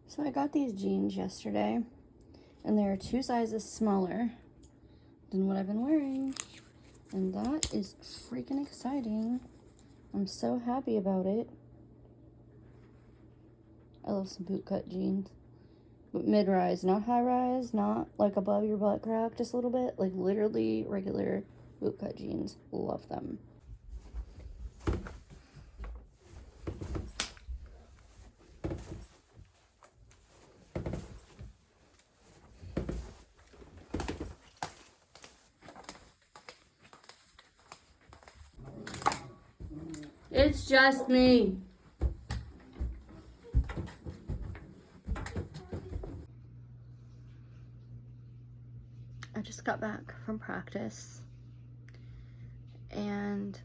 So I got these jeans yesterday, and they're 2 sizes smaller than what I've been wearing, and that is freaking exciting. I'm so happy about it. I love some bootcut jeans, but mid-rise, not high-rise, not like above your butt crack, just a little bit, like literally regular bootcut jeans. Love them. It's just me. I just got back from practice, and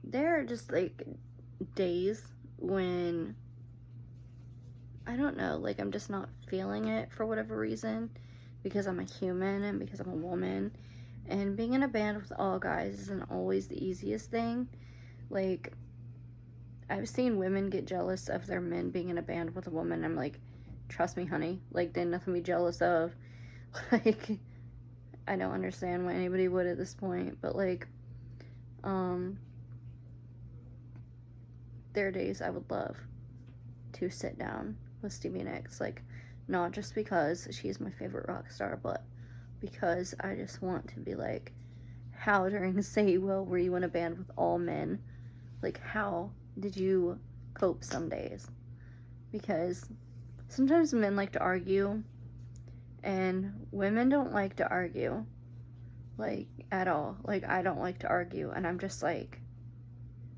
there are just like days when I don't know, like I'm just not feeling it for whatever reason, because I'm a human and because I'm a woman. And being in a band with all guys isn't always the easiest thing. Like, I've seen women get jealous of their men being in a band with a woman. I'm like, trust me, honey, like, there's nothing to be jealous of. Like, I don't understand why anybody would at this point, but like, there are days I would love to sit down with Stevie Nicks, like, not just because she's my favorite rock star, but because I just want to be like, how during Say You Will were you in a band with all men? Like, how did you cope some days? Because sometimes men like to argue, and women don't like to argue, like, at all. Like, I don't like to argue, and I'm just like,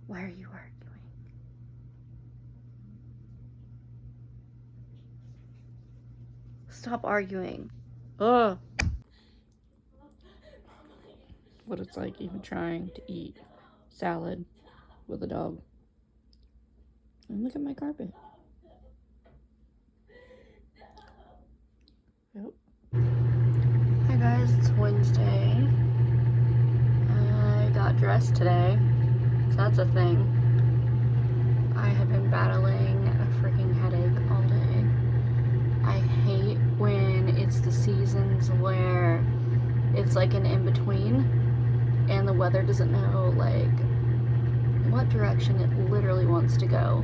why are you arguing? Stop arguing. Ugh. What it's like even trying to eat salad with a dog. And look at my carpet. Yep. Hi guys, it's Wednesday. I got dressed today, so that's a thing. I have been battling a freaking headache all day. I hate when it's the seasons where it's like an in-between and the weather doesn't know like what direction it literally wants to go,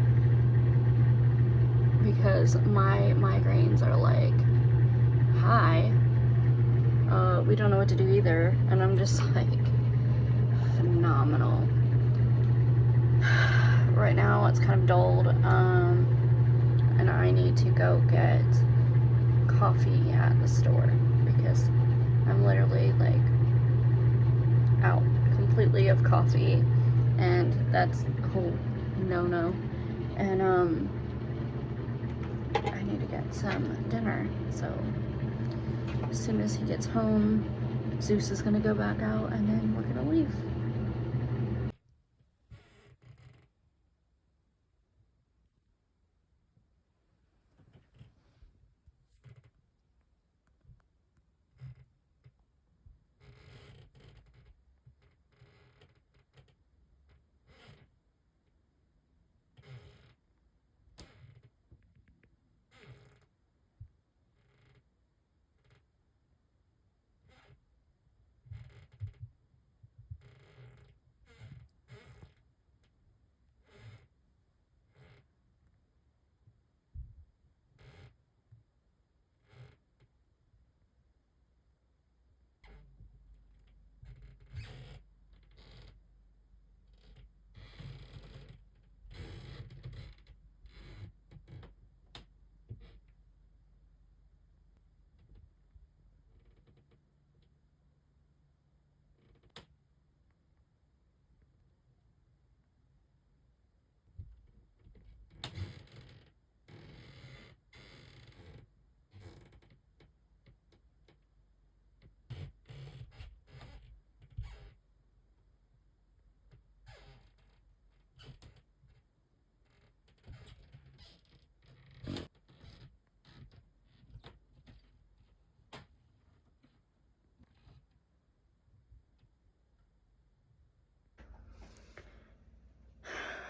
because my migraines are like, hi, we don't know what to do either, and I'm just like, phenomenal. Right now it's kind of dulled, and I need to go get coffee at the store because I'm literally like out completely of coffee, and that's a whole no-no. And I need to get some dinner, so as soon as he gets home, Zeus is gonna go back out and then we're gonna leave.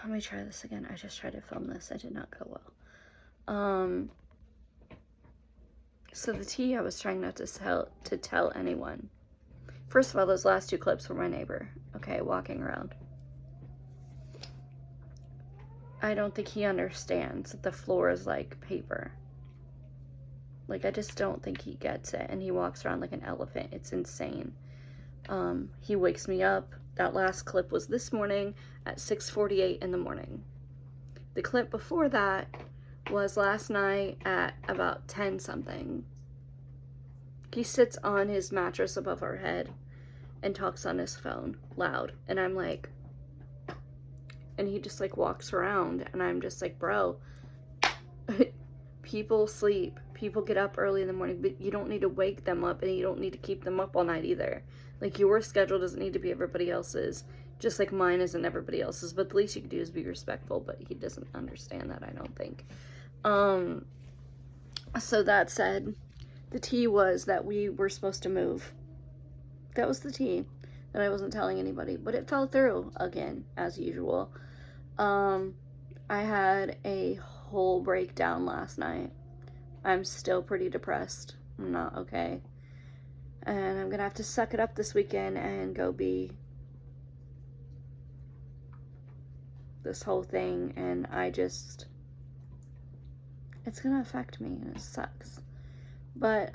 let me try this again. I just tried to film this. It did not go well. So the tea, I was trying not to tell anyone. First of all, those last 2 clips were my neighbor, okay, walking around. I don't think he understands that the floor is like paper. Like, I just don't think he gets it, and he walks around like an elephant. It's insane. He wakes me up. That last clip was this morning at 6:48 in the morning. The clip before that was last night at about 10 something. He sits on his mattress above our head and talks on his phone loud, and I'm like, and he just like walks around, and I'm just like, bro, people sleep, people get up early in the morning, but you don't need to wake them up, and you don't need to keep them up all night either. Like, your schedule doesn't need to be everybody else's, just like mine isn't everybody else's. But the least you can do is be respectful. But he doesn't understand that, I don't think. So that said, the tea was that we were supposed to move. That was the tea, that I wasn't telling anybody. But it fell through again, as usual. I had a whole breakdown last night. I'm still pretty depressed. I'm not okay. And I'm gonna have to suck it up this weekend and go be this whole thing. And it's gonna affect me, and it sucks. But,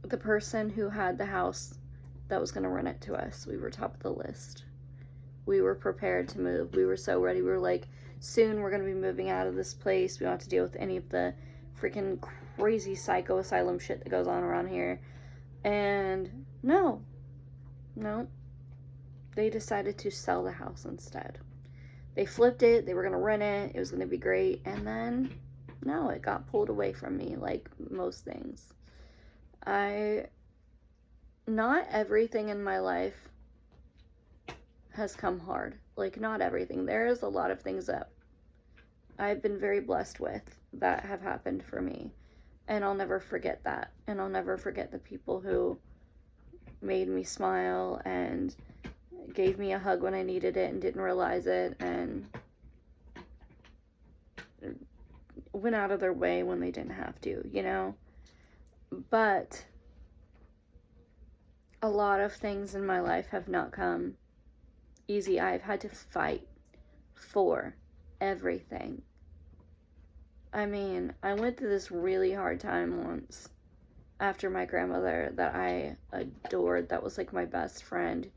the person who had the house that was gonna rent it to us, we were top of the list. We were prepared to move. We were so ready. We were like, soon we're gonna be moving out of this place. We don't have to deal with any of the freaking crazy psycho asylum shit that goes on around here. And no, they decided to sell the house instead. They flipped it. They were gonna rent it. It was gonna be great. And then no, it got pulled away from me, like most things. Not everything in my life has come hard. Like, not everything. There is a lot of things that I've been very blessed with that have happened for me. And I'll never forget that. And I'll never forget the people who made me smile and gave me a hug when I needed it and didn't realize it, and went out of their way when they didn't have to, you know? But a lot of things in my life have not come easy. I've had to fight for everything. I mean, I went through this really hard time once after my grandmother that I adored, that was like my best friend,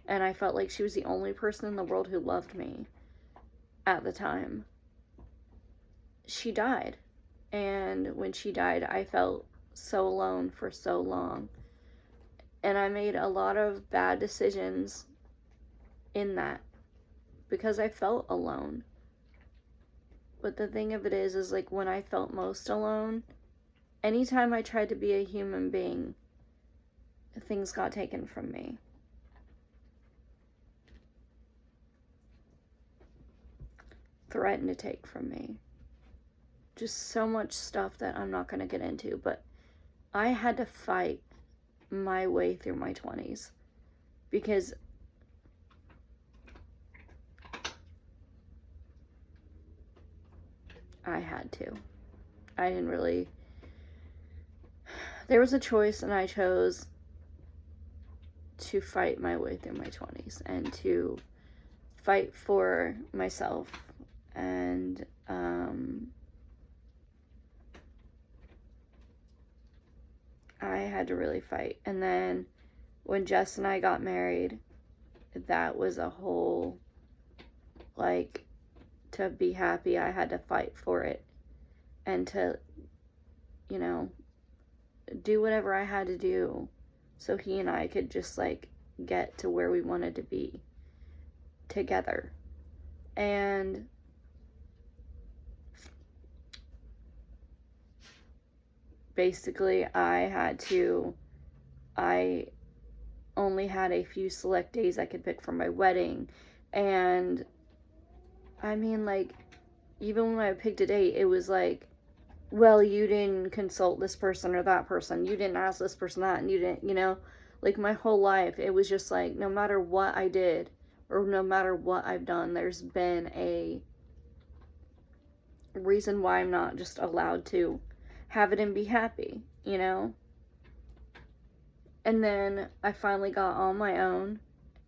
and I felt like she was the only person in the world who loved me at the time. She died, and when she died, I felt so alone for so long, and I made a lot of bad decisions in that because I felt alone. But the thing of it is like, when I felt most alone, anytime I tried to be a human being, things got taken from me. Threatened to take from me. Just so much stuff that I'm not going to get into, but I had to fight my way through my 20s because I had to. I didn't really... There was a choice, and I chose to fight my way through my 20s and to fight for myself. And I had to really fight. And then when Jess and I got married, that was a whole, like, to be happy, I had to fight for it. And to, you know, do whatever I had to do so he and I could just, like, get to where we wanted to be together. And basically, I only had a few select days I could pick for my wedding. And I mean, like, even when I picked a date, it was like, well, you didn't consult this person or that person. You didn't ask this person that, and you didn't, you know? Like, my whole life, it was just like, no matter what I did, or no matter what I've done, there's been a reason why I'm not just allowed to have it and be happy, you know? And then I finally got on my own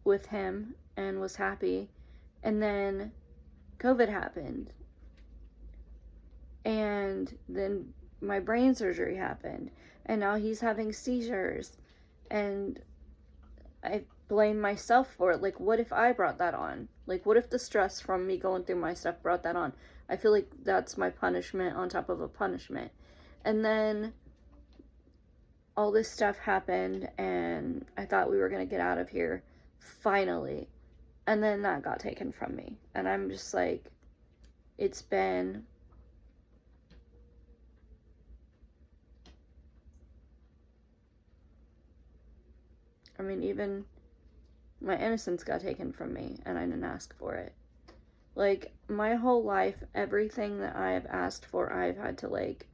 with him and was happy. And then COVID happened. And then my brain surgery happened. And now he's having seizures. And I blame myself for it. Like, what if I brought that on? Like, what if the stress from me going through my stuff brought that on? I feel like that's my punishment on top of a punishment. And then all this stuff happened, and I thought we were going to get out of here, finally. And then that got taken from me. And I'm just like, it's been... I mean, even my innocence got taken from me, and I didn't ask for it. Like, my whole life, everything that I have asked for, I've had to, like...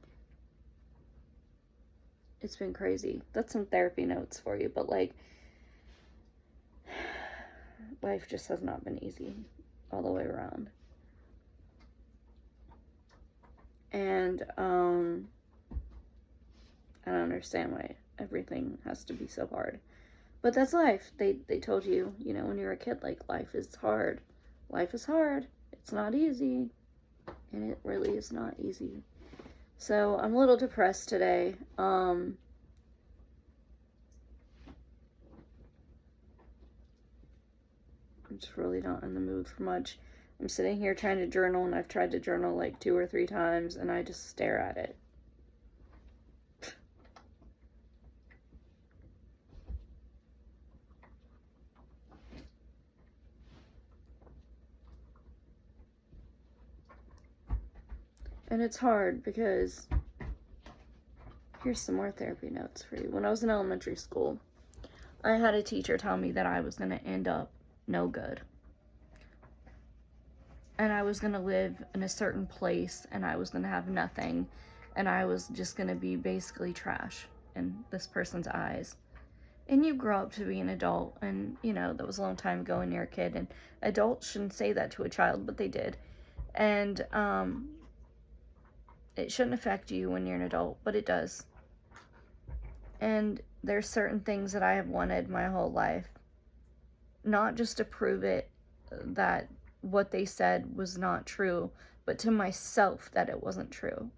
It's been crazy. That's some therapy notes for you, but, like, life just has not been easy all the way around. And, I don't understand why everything has to be so hard. But that's life. They told you, you know, when you were a kid, like, life is hard. Life is hard. It's not easy. And it really is not easy. So, I'm a little depressed today. I'm just really not in the mood for much. I'm sitting here trying to journal, and I've tried to journal like 2 or 3 times, and I just stare at it. And it's hard because, here's some more therapy notes for you. When I was in elementary school, I had a teacher tell me that I was going to end up no good. And I was going to live in a certain place, and I was going to have nothing, and I was just going to be basically trash in this person's eyes. And you grow up to be an adult, and, you know, that was a long time ago when you're a kid, and adults shouldn't say that to a child, but they did. And, it shouldn't affect you when you're an adult, but it does. And there's certain things that I have wanted my whole life. Not just to prove it that what they said was not true, but to myself that it wasn't true.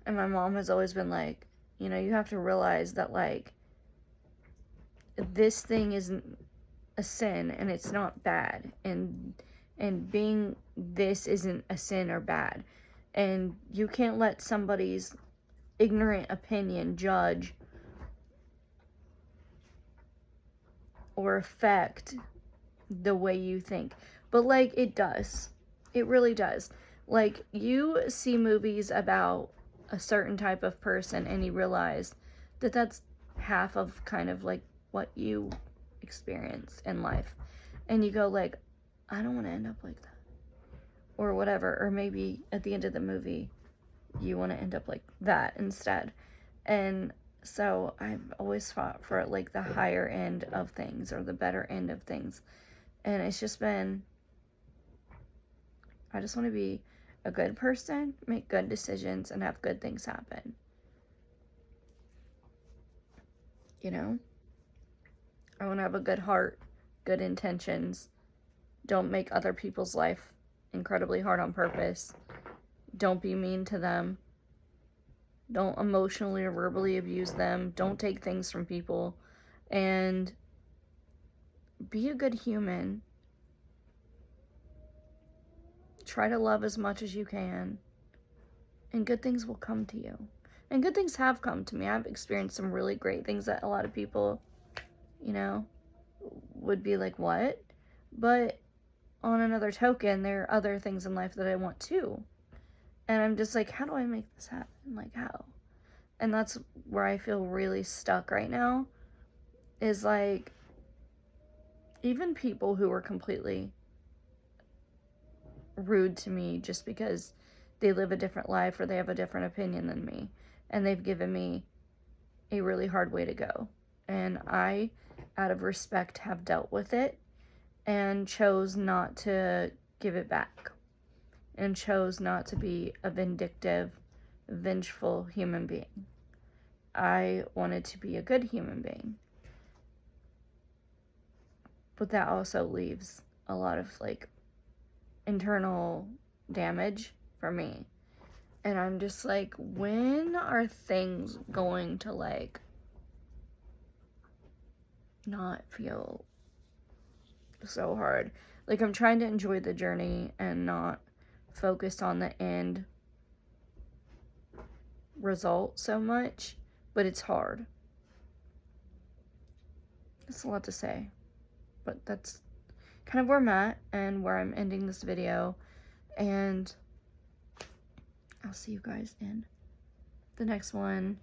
And my mom has always been like, you know, you have to realize that, like, this thing isn't a sin and it's not bad. And being this isn't a sin or bad. And you can't let somebody's ignorant opinion judge or affect the way you think. But, like, it does. It really does. Like, you see movies about a certain type of person and you realize that that's half of kind of like what you experience in life. And you go like, I don't want to end up like that. Or whatever. Or maybe at the end of the movie, you want to end up like that instead. And so I've always fought for like the higher end of things or the better end of things. And it's just been, I just want to be a good person, make good decisions, and have good things happen. You know? I want to have a good heart, good intentions. Don't make other people's life incredibly hard on purpose. Don't be mean to them. Don't emotionally or verbally abuse them. Don't take things from people. And be a good human. Try to love as much as you can. And good things will come to you. And good things have come to me. I've experienced some really great things that a lot of people, you know, would be like, what? But on another token, there are other things in life that I want too. And I'm just like, how do I make this happen? Like, how? And that's where I feel really stuck right now. is like, even people who were completely rude to me just because they live a different life or they have a different opinion than me, and they've given me a really hard way to go. And I, out of respect, have dealt with it and chose not to give it back, and chose not to be a vindictive, vengeful human being. I wanted to be a good human being. But that also leaves a lot of like internal damage for me. And I'm just like, when are things going to like not feel so hard? Like, I'm trying to enjoy the journey and not focus on the end result so much, but it's hard. That's a lot to say, but that's kind of where I'm at and where I'm ending this video, and I'll see you guys in the next one,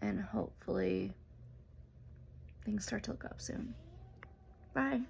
and hopefully things start to look up soon. Bye.